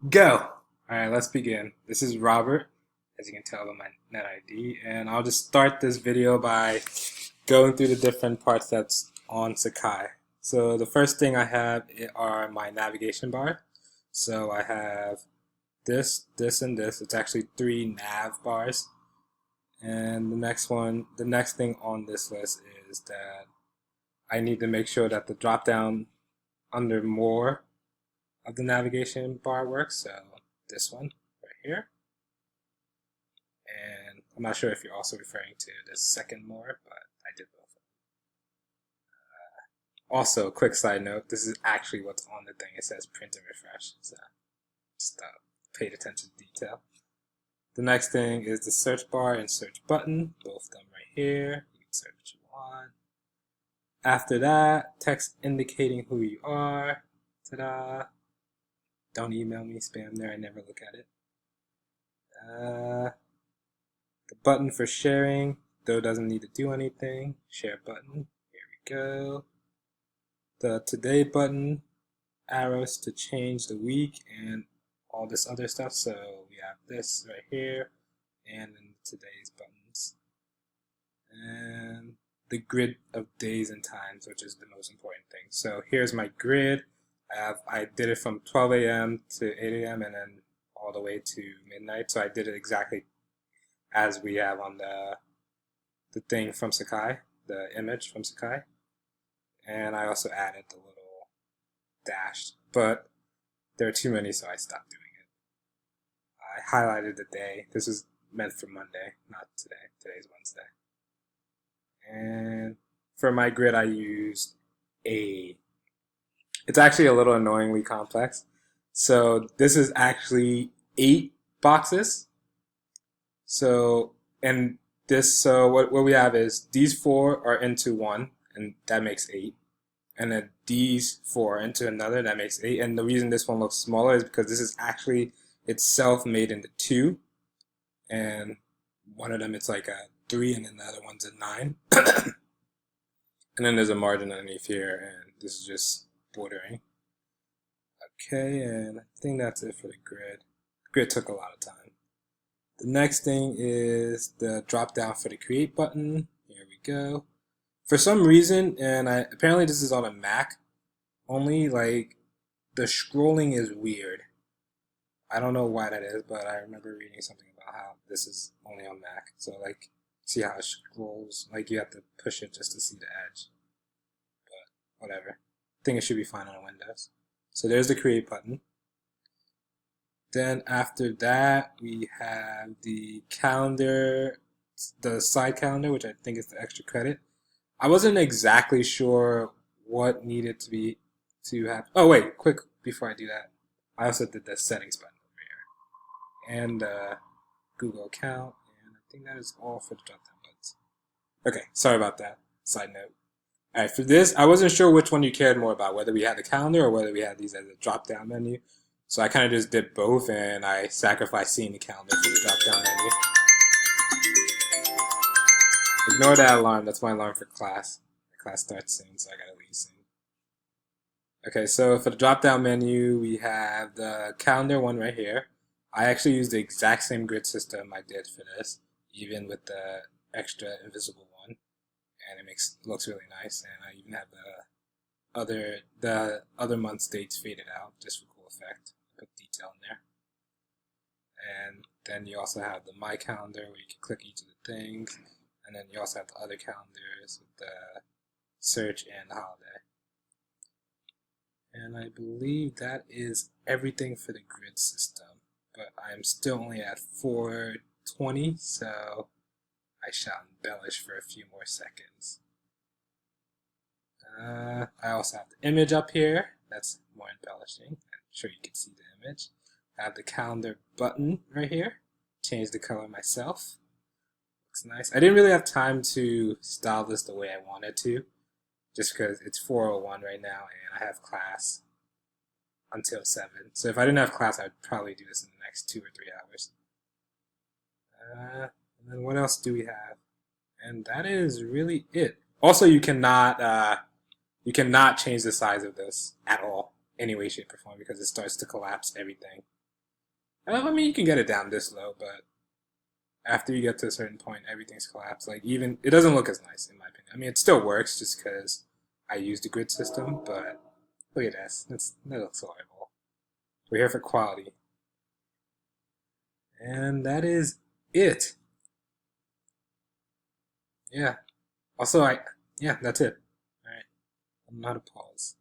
Go! Alright, let's begin. This is Robert, as you can tell by my net ID, and I'll just start this video by going through the different parts that's on Sakai. So the first thing I have are my navigation bar. So I have this, this, and this. It's actually three nav bars. And the next thing on this list is that I need to make sure that the drop down under more of the navigation bar works. So this one right here. And I'm not sure if you're also referring to the second more, but I did both. Also, quick side note, this is actually what's on the thing. It says print and refresh. So just paid attention to detail. The next thing is the search bar and search button, both of them right here. You can search what you want. After that, text indicating who you are. Ta-da! Don't email me, spam there, I never look at it. The button for sharing, though doesn't need to do anything. Share button, here we go. The today button, arrows to change the week, and all this other stuff. So we have this right here, and then today's buttons. And the grid of days and times, which is the most important thing. So here's my grid. I did it from 12 a.m. to 8 a.m. and then all the way to midnight. So I did it exactly as we have on the thing from Sakai, the image from Sakai. And I also added the little dash, but there are too many, so I stopped doing it. I highlighted the day. This is meant for Monday, not today. Today's Wednesday. And for my grid, I used it's actually a little annoyingly complex. So this is actually 8 boxes. So what we have is these 4 are into one, and that makes 8. And then these 4 are into another, that makes 8. And the reason this one looks smaller is because this is actually itself made into 2. And one of them it's like a 3, and then the other one's a 9. And then there's a margin underneath here, and this is just bordering. Okay, and I think that's it for the grid. The grid took a lot of time. The next thing is the drop down for the create button. Here we go. For some reason, and apparently this is on a Mac only, like the scrolling is weird. I don't know why that is, but I remember reading something about how this is only on Mac. So like, see how it scrolls? Like you have to push it just to see the edge. But whatever. I think it should be fine on Windows. So there's the create button. Then after that, we have the calendar, the side calendar, which I think is the extra credit. I wasn't exactly sure what needed to happen. Oh wait, quick before I do that, I also did the settings button over here and Google account, and I think that is all for the drop-down buttons. Okay, sorry about that. Side note. All right, for this, I wasn't sure which one you cared more about, whether we had the calendar or whether we had these as a drop-down menu. So I kind of just did both, and I sacrificed seeing the calendar for the drop-down menu. Ignore that alarm. That's my alarm for class. The class starts soon, so I gotta leave soon. Okay, so for the drop-down menu, we have the calendar one right here. I actually used the exact same grid system I did for this, even with the extra invisible one, and it looks really nice. And I even have the other month's dates faded out just for cool effect. Put detail in there. And then you also have the My Calendar where you can click each of the things. And then you also have the other calendars with the search and the holiday. And I believe that is everything for the grid system. But I'm still only at 420, so I shall embellish for a few more seconds. I also have the image up here. That's more embellishing. I'm sure you can see the image. I have the calendar button right here. Change the color myself. Looks nice. I didn't really have time to style this the way I wanted to, just because it's 4:01 right now and I have class until 7. So if I didn't have class, I'd probably do this in the next 2 or 3 hours. And then what else do we have? And that is really it. Also, you cannot change the size of this at all, any way, shape, or form, because it starts to collapse everything. I mean, you can get it down this low, but after you get to a certain point, everything's collapsed. Like, even it doesn't look as nice in my opinion. I mean, it still works just because I use the grid system, but look at this. That looks horrible. We're here for quality, and that is it. Yeah. Also, yeah, that's it. All right. I'm not a pause.